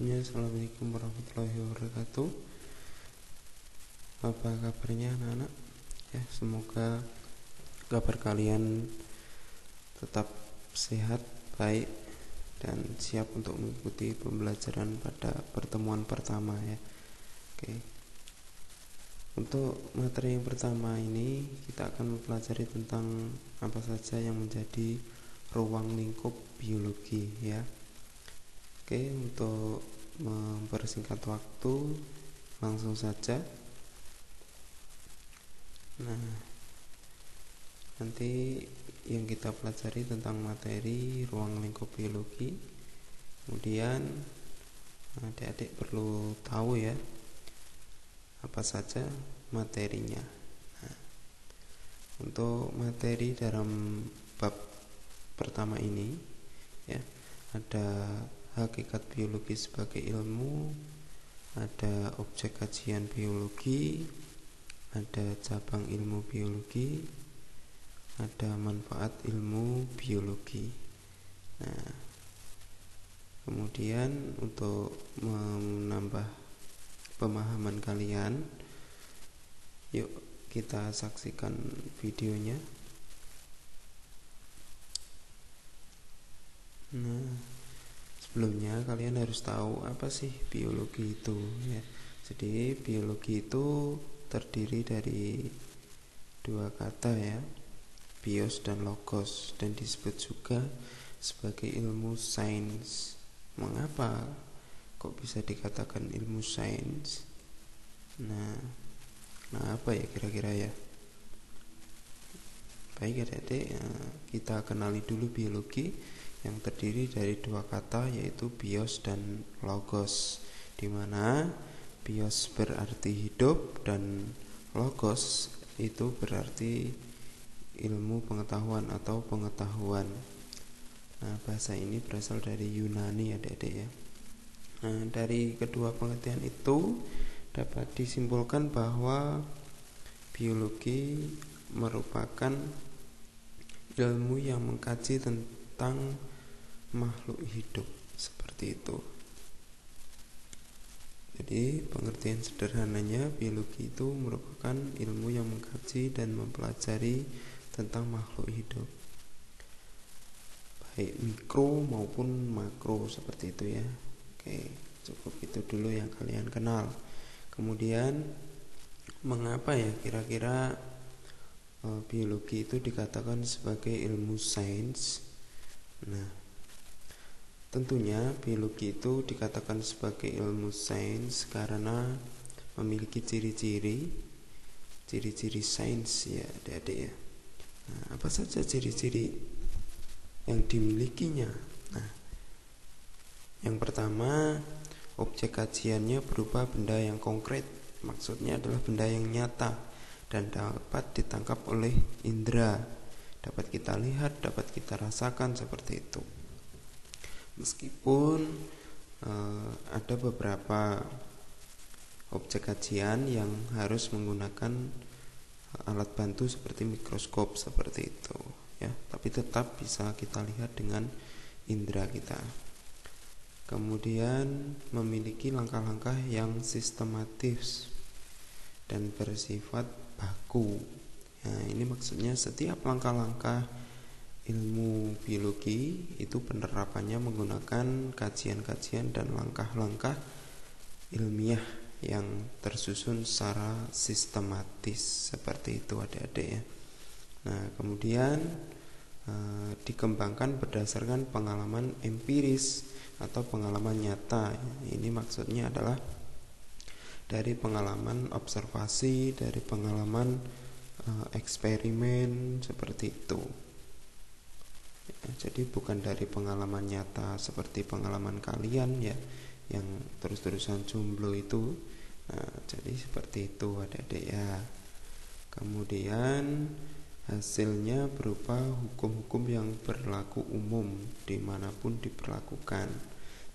Sebelumnya, assalamualaikum warahmatullahi wabarakatuh. Apa kabarnya anak-anak? Ya, semoga kabar kalian tetap sehat, baik, dan siap untuk mengikuti pembelajaran pada pertemuan pertama ya. Oke. Untuk materi yang pertama ini kita akan mempelajari tentang apa saja yang menjadi ruang lingkup biologi ya. Oke, untuk mempersingkat waktu langsung saja. Nah, nanti yang kita pelajari tentang materi ruang lingkup biologi. Kemudian adik-adik perlu tahu ya apa saja materinya. Nah, untuk materi dalam bab pertama ini ya, ada hakikat biologi sebagai ilmu, ada objek kajian biologi, ada cabang ilmu biologi, ada manfaat ilmu biologi. Nah, kemudian untuk menambah pemahaman kalian, yuk kita saksikan videonya. Nah, sebelumnya kalian harus tahu apa sih biologi itu ya. Jadi biologi itu terdiri dari dua kata ya, bios dan logos, dan disebut juga sebagai ilmu sains. Mengapa kok bisa dikatakan ilmu sains? Nah apa ya kira-kira ya? Baik adik-adik, kita kenali dulu biologi yang terdiri dari dua kata, yaitu bios dan logos, di mana bios berarti hidup dan logos itu berarti ilmu pengetahuan atau pengetahuan. Nah, bahasa ini berasal dari Yunani adik-adik ya. Nah, dari kedua pengertian itu dapat disimpulkan bahwa biologi merupakan ilmu yang mengkaji tentang makhluk hidup, seperti itu. Jadi pengertian sederhananya, biologi itu merupakan ilmu yang mengkaji dan mempelajari tentang makhluk hidup, baik mikro maupun makro, seperti itu ya. Oke, cukup itu dulu yang kalian kenal. Kemudian mengapa ya kira-kira biologi itu dikatakan sebagai ilmu sains? Nah, tentunya biologi itu dikatakan sebagai ilmu sains karena memiliki ciri-ciri sains ya adik-adik ya. Nah, apa saja ciri-ciri yang dimilikinya? Nah, yang pertama, objek kajiannya berupa benda yang konkret. Maksudnya adalah benda yang nyata dan dapat ditangkap oleh indera, dapat kita lihat, dapat kita rasakan, seperti itu. Meskipun ada beberapa objek kajian yang harus menggunakan alat bantu seperti mikroskop, seperti itu ya, tapi tetap bisa kita lihat dengan indera kita. Kemudian memiliki langkah-langkah yang sistematis dan bersifat baku. Nah, ini maksudnya setiap langkah-langkah ilmu biologi itu penerapannya menggunakan kajian-kajian dan langkah-langkah ilmiah yang tersusun secara sistematis, seperti itu adik-adik ya. Nah, kemudian dikembangkan berdasarkan pengalaman empiris atau pengalaman nyata. Ini maksudnya adalah dari pengalaman observasi, dari pengalaman eksperimen, seperti itu ya. Jadi bukan dari pengalaman nyata seperti pengalaman kalian ya, yang terus-terusan jomblo itu. Nah, jadi seperti itu adik-adik ya. Kemudian hasilnya berupa hukum-hukum yang berlaku umum dimanapun diperlakukan.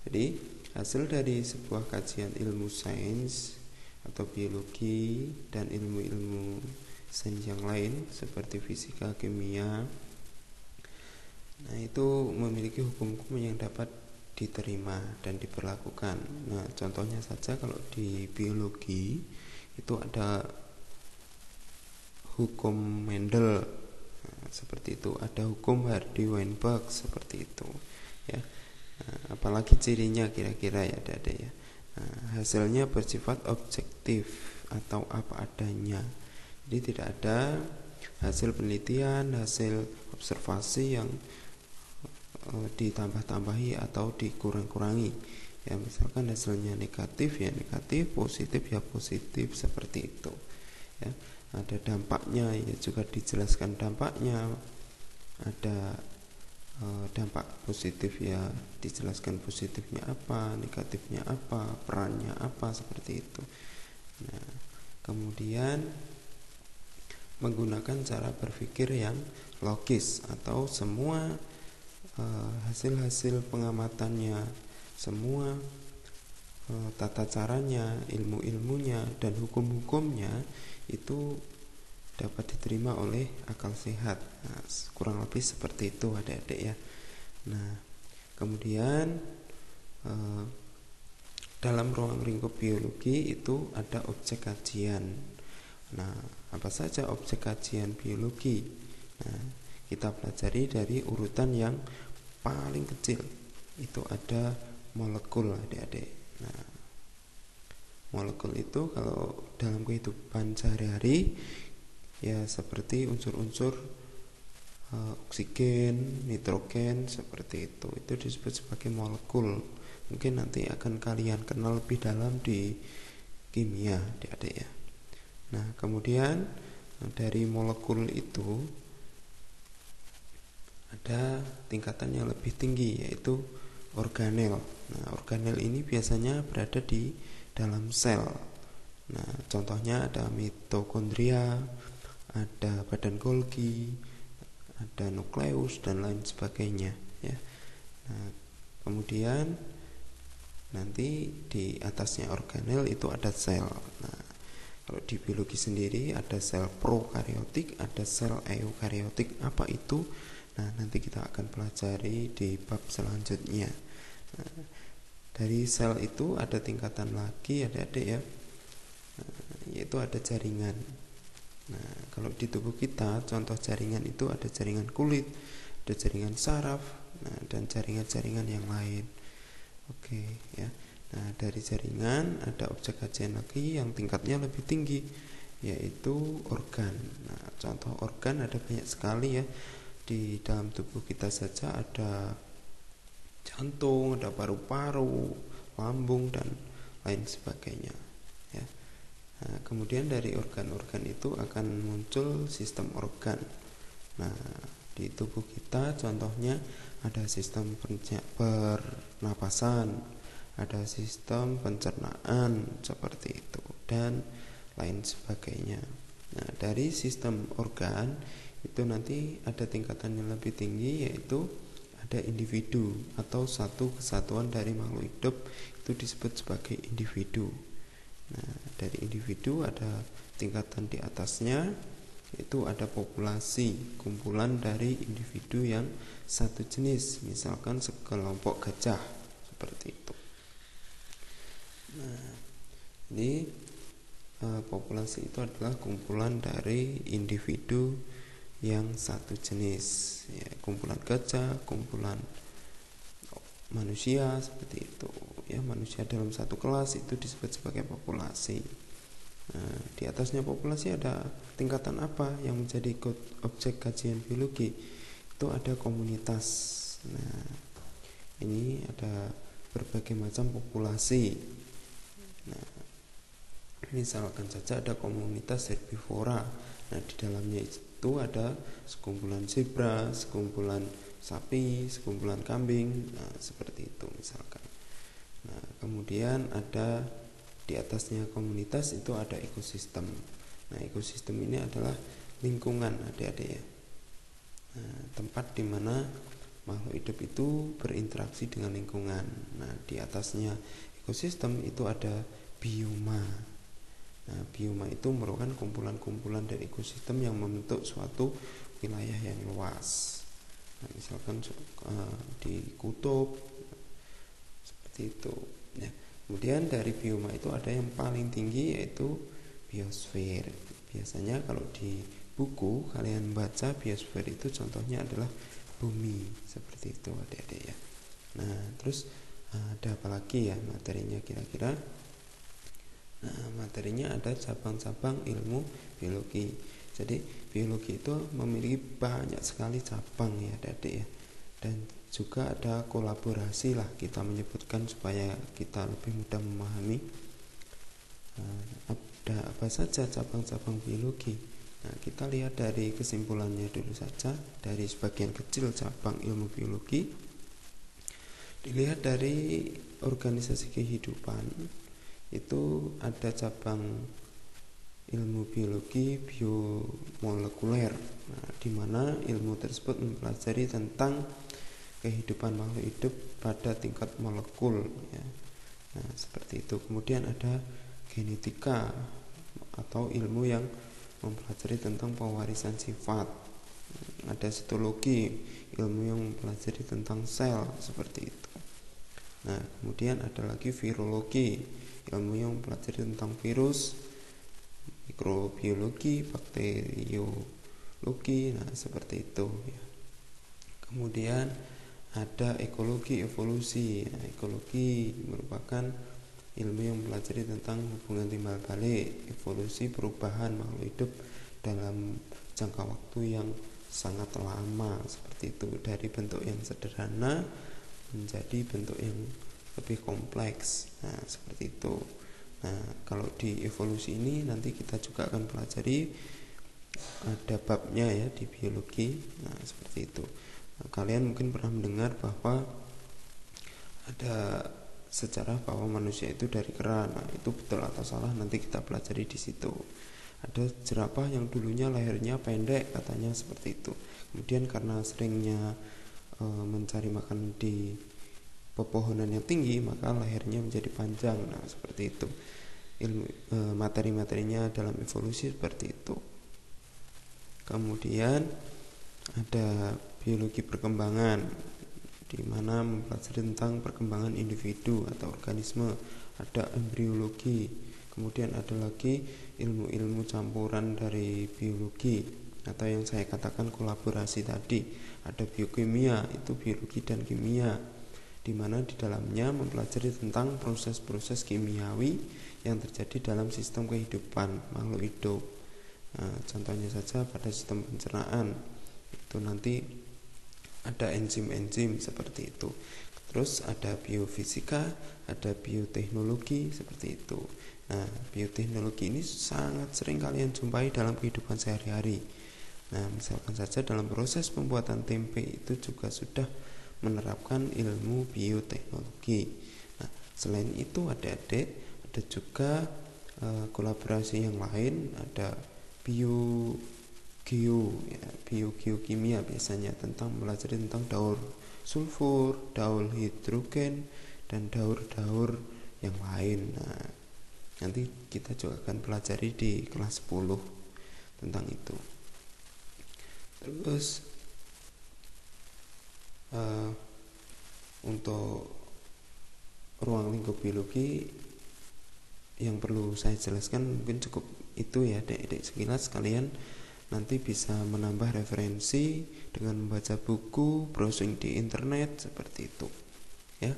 Jadi hasil dari sebuah kajian ilmu sains atau biologi dan ilmu-ilmu sains yang lain seperti fisika, kimia, nah itu memiliki hukum-hukum yang dapat diterima dan diberlakukan. Nah, contohnya saja kalau di biologi itu ada hukum Mendel, nah, seperti itu, ada hukum Hardy-Weinberg seperti itu ya. Nah, apalagi cirinya kira-kira ya Adik-adik ya. Nah, hasilnya bersifat objektif atau apa adanya. Jadi tidak ada hasil penelitian, hasil observasi yang ditambah-tambahi atau dikurang-kurangi ya. Misalkan hasilnya negatif ya negatif, positif ya positif, seperti itu ya. Ada dampaknya ya juga dijelaskan dampaknya, ada dampak positif ya dijelaskan positifnya apa, negatifnya apa, perannya apa, seperti itu. Nah, kemudian menggunakan cara berpikir yang logis atau semua hasil-hasil pengamatannya, semua tata caranya, ilmu-ilmunya dan hukum-hukumnya itu dapat diterima oleh akal sehat. Nah, kurang lebih seperti itu Adik-adik ya. Nah, kemudian dalam ruang lingkup biologi itu ada objek kajian. Nah, apa saja objek kajian biologi? Nah, kita pelajari dari urutan yang paling kecil, itu ada molekul Adik-adik. Nah, molekul itu kalau dalam kehidupan sehari-hari ya seperti unsur-unsur oksigen, nitrogen, seperti itu disebut sebagai molekul. Mungkin nanti akan kalian kenal lebih dalam di kimia Adik-adik ya. Nah, kemudian dari molekul itu ada tingkatan yang lebih tinggi, yaitu organel. Nah, organel ini biasanya berada di dalam sel. Nah, contohnya ada mitokondria, ada badan Golgi, ada nukleus dan lain sebagainya ya. Nah, kemudian nanti di atasnya organel itu ada sel. Nah, kalau di biologi sendiri ada sel prokariotik, ada sel eukariotik. Apa itu? Nah, nanti kita akan pelajari di bab selanjutnya. Nah, dari sel itu ada tingkatan lagi Adik-adik ya, yaitu ada jaringan. Nah, kalau di tubuh kita contoh jaringan itu ada jaringan kulit, ada jaringan saraf, nah, dan jaringan-jaringan yang lain. Oke ya. Nah, dari jaringan ada objek kajian lagi yang tingkatnya lebih tinggi, yaitu organ. Nah, contoh organ ada banyak sekali ya. Di dalam tubuh kita saja ada jantung, ada paru-paru, lambung dan lain sebagainya ya. Nah, kemudian dari organ-organ itu akan muncul sistem organ. Nah, di tubuh kita contohnya ada sistem pernapasan, ada sistem pencernaan seperti itu dan lain sebagainya. Nah, dari sistem organ itu nanti ada tingkatan yang lebih tinggi, yaitu ada individu atau satu kesatuan dari makhluk hidup, itu disebut sebagai individu. Nah, dari individu ada tingkatan di atasnya, yaitu ada populasi, kumpulan dari individu yang satu jenis, misalkan sekelompok gajah seperti itu. Nah, ini populasi itu adalah kumpulan dari individu yang satu jenis ya, kumpulan gajah, kumpulan manusia seperti itu ya. Manusia dalam satu kelas itu disebut sebagai populasi. Nah, di atasnya populasi ada tingkatan apa yang menjadi objek kajian biologi? Itu ada komunitas. Nah, ini ada berbagai macam populasi. Nah, misalkan saja ada komunitas herbivora. Nah, di dalamnya itu ada sekumpulan zebra, sekumpulan sapi, sekumpulan kambing, nah, seperti itu misalkan. Nah, kemudian ada di atasnya komunitas itu ada ekosistem. Nah, ekosistem ini adalah lingkungan Adik-adik ya. Nah, tempat di mana makhluk hidup itu berinteraksi dengan lingkungan. Nah, di atasnya ekosistem itu ada bioma. Nah, bioma itu merupakan kumpulan-kumpulan dari ekosistem yang membentuk suatu wilayah yang luas. Nah, misalkan di kutub seperti itu. Nah, kemudian dari bioma itu ada yang paling tinggi yaitu biosfer. Biasanya kalau di buku kalian baca biosfer itu contohnya adalah bumi, seperti itu adik-adik ya. Nah, terus ada apa lagi ya materinya kira-kira? Nah, materinya ada cabang-cabang ilmu biologi. Jadi biologi itu memiliki banyak sekali cabang ya adik-adik ya. Dan juga ada kolaborasi lah kita menyebutkan supaya kita lebih mudah memahami. Ada apa saja cabang-cabang biologi? Nah, kita lihat dari kesimpulannya dulu saja. Dari sebagian kecil cabang ilmu biologi, dilihat dari organisasi kehidupan, itu ada cabang ilmu biologi biomolekuler, di mana ilmu tersebut mempelajari tentang kehidupan makhluk hidup pada tingkat molekul ya. Nah, seperti itu. Kemudian ada genetika atau ilmu yang mempelajari tentang pewarisan sifat. Ada sitologi, ilmu yang mempelajari tentang sel, seperti itu. Nah, kemudian ada lagi virologi, ilmu yang mempelajari tentang virus, mikrobiologi, bakteriologi, nah seperti itu ya. Kemudian ada ekologi evolusi. Nah, ekologi merupakan ilmu yang mempelajari tentang hubungan timbal balik, evolusi perubahan makhluk hidup dalam jangka waktu yang sangat lama, seperti itu, dari bentuk yang sederhana menjadi bentuk yang lebih kompleks. Nah, seperti itu. Nah, kalau di evolusi ini nanti kita juga akan pelajari, ada babnya ya di biologi. Nah, seperti itu. Nah, kalian mungkin pernah mendengar bahwa ada sejarah bahwa manusia itu dari kera. Nah, itu betul atau salah nanti kita pelajari di situ. Ada jerapah yang dulunya lehernya pendek, katanya seperti itu. Kemudian karena seringnya mencari makan di pepohonan yang tinggi, maka lehernya menjadi panjang. Nah, seperti itu. Materi-materinya dalam evolusi seperti itu. Kemudian ada biologi perkembangan, di mana mempelajari tentang perkembangan individu atau organisme. Ada embriologi. Kemudian ada lagi ilmu-ilmu campuran dari biologi atau yang saya katakan kolaborasi tadi. Ada biokimia, itu biologi dan kimia, di mana di dalamnya mempelajari tentang proses-proses kimiawi yang terjadi dalam sistem kehidupan makhluk hidup. Nah, contohnya saja pada sistem pencernaan itu nanti ada enzim-enzim seperti itu. Terus ada biofisika, ada bioteknologi, seperti itu. Nah, bioteknologi ini sangat sering kalian jumpai dalam kehidupan sehari-hari. Nah, misalkan saja dalam proses pembuatan tempe itu juga sudah menerapkan ilmu bioteknologi. Nah, selain itu adik-adik, ada juga kolaborasi yang lain, ada biogeokimia biasanya tentang belajar tentang daur sulfur, daur hidrogen, dan daur-daur yang lain. Nah, nanti kita juga akan pelajari di kelas 10 tentang itu. Terus untuk ruang lingkup biologi yang perlu saya jelaskan mungkin cukup itu ya adik-adik. Sekilas kalian nanti bisa menambah referensi dengan membaca buku, browsing di internet, seperti itu ya.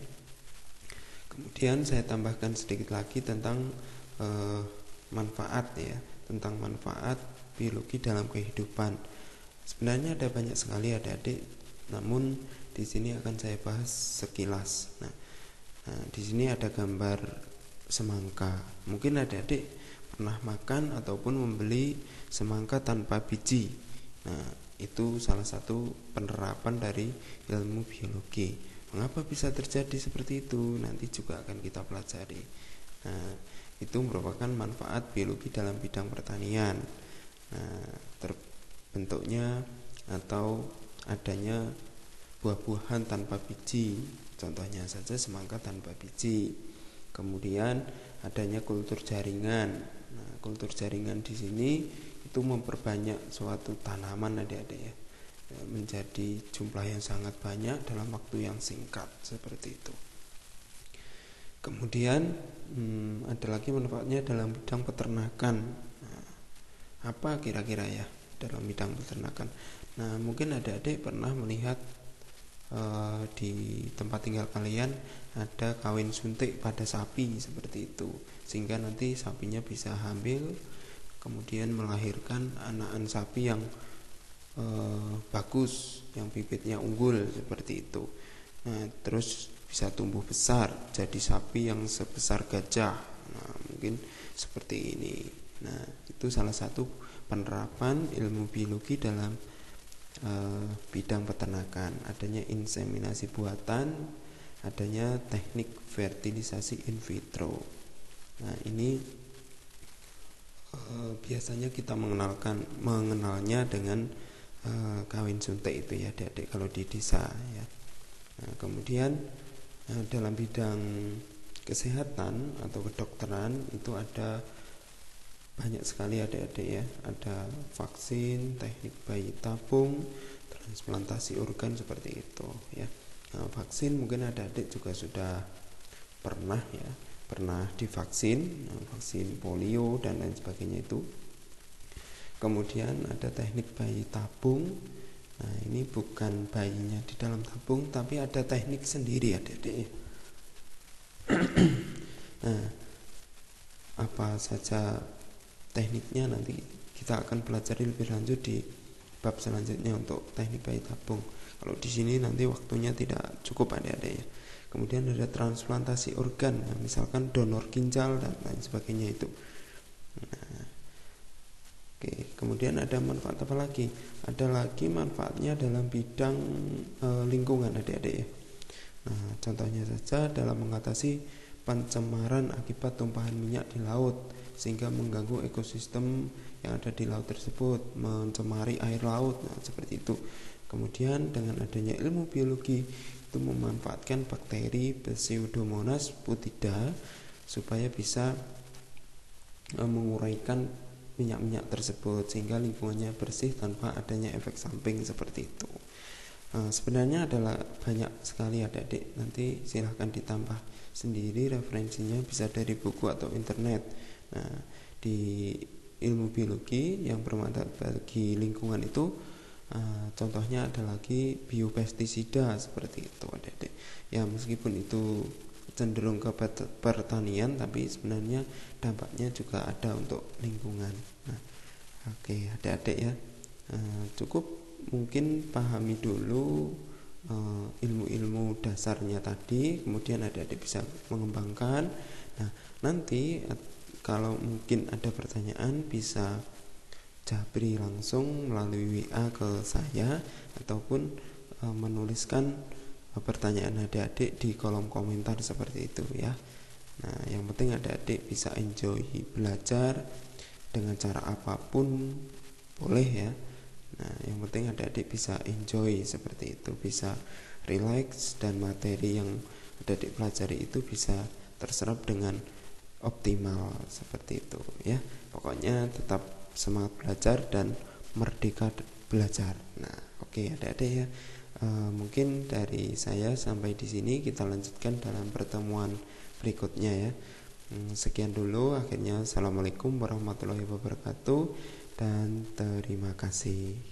Kemudian saya tambahkan sedikit lagi tentang manfaat ya, tentang manfaat biologi dalam kehidupan. Sebenarnya ada banyak sekali adik-adik, namun di sini akan saya bahas sekilas. Nah, di sini ada gambar semangka. Mungkin adik-adik pernah makan ataupun membeli semangka tanpa biji. Nah, itu salah satu penerapan dari ilmu biologi. Mengapa bisa terjadi seperti itu? Nanti juga akan kita pelajari. Nah, itu merupakan manfaat biologi dalam bidang pertanian. Nah, terbentuknya atau adanya buah-buahan tanpa biji, contohnya saja semangka tanpa biji. Kemudian adanya kultur jaringan. Nah, kultur jaringan di sini itu memperbanyak suatu tanaman adik-adik ya, menjadi jumlah yang sangat banyak dalam waktu yang singkat, seperti itu. Kemudian ada lagi manfaatnya dalam bidang peternakan. Nah, apa kira-kira ya dalam bidang peternakan? Nah, mungkin adik-adik pernah melihat di tempat tinggal kalian ada kawin suntik pada sapi seperti itu, sehingga nanti sapinya bisa hamil, kemudian melahirkan anakan sapi yang bagus, yang bibitnya unggul seperti itu. Nah, terus bisa tumbuh besar jadi sapi yang sebesar gajah. Nah, mungkin seperti ini. Nah, itu salah satu penerapan ilmu biologi dalam bidang peternakan. Adanya inseminasi buatan, adanya teknik fertilisasi in vitro. Nah, ini biasanya kita mengenalnya dengan kawin suntik itu ya, adik-adik, kalau di desa ya. Nah, kemudian dalam bidang kesehatan atau kedokteran itu ada banyak sekali adik-adik ya. Ada vaksin, teknik bayi tabung, transplantasi organ seperti itu ya. Nah, vaksin mungkin adik-adik juga sudah pernah divaksin, vaksin polio dan lain sebagainya itu. Kemudian ada teknik bayi tabung. Nah, ini bukan bayinya di dalam tabung, tapi ada teknik sendiri adik-adik. Nah, apa saja tekniknya nanti kita akan belajar lebih lanjut di bab selanjutnya untuk teknik bayi tabung. Kalau di sini nanti waktunya tidak cukup adik-adik ya. Kemudian ada transplantasi organ, nah, misalkan donor ginjal dan lain sebagainya itu. Nah, oke, kemudian ada manfaat apa lagi? Ada lagi manfaatnya dalam bidang lingkungan adik-adik ya. Nah, contohnya saja dalam mengatasi pencemaran akibat tumpahan minyak di laut, sehingga mengganggu ekosistem yang ada di laut tersebut, mencemari air laut. Nah, seperti itu. Kemudian dengan adanya ilmu biologi itu memanfaatkan bakteri Pseudomonas putida supaya bisa menguraikan minyak-minyak tersebut sehingga lingkungannya bersih tanpa adanya efek samping seperti itu. Sebenarnya adalah banyak sekali adik-adik, nanti silahkan ditambah sendiri referensinya, bisa dari buku atau internet. Nah, di ilmu biologi yang bermanfaat bagi lingkungan itu contohnya ada lagi biopestisida seperti itu adik-adik. Ya, meskipun itu cenderung ke pertanian, tapi sebenarnya dampaknya juga ada untuk lingkungan. Nah, oke adik-adik ya, cukup mungkin pahami dulu ilmu-ilmu dasarnya tadi, kemudian adik-adik bisa mengembangkan. Nah, nanti kalau mungkin ada pertanyaan bisa japri langsung melalui WA ke saya ataupun menuliskan pertanyaan adik-adik di kolom komentar seperti itu ya. Nah, yang penting adik-adik bisa enjoy belajar dengan cara apapun boleh ya. Nah, yang penting adik-adik bisa enjoy seperti itu, bisa relax, dan materi yang adik-adik pelajari itu bisa terserap dengan optimal seperti itu ya. Pokoknya tetap semangat belajar dan merdeka belajar. Nah, oke adik-adik ya. Mungkin dari saya sampai di sini, kita lanjutkan dalam pertemuan berikutnya ya. Sekian dulu, akhirnya assalamualaikum warahmatullahi wabarakatuh dan terima kasih.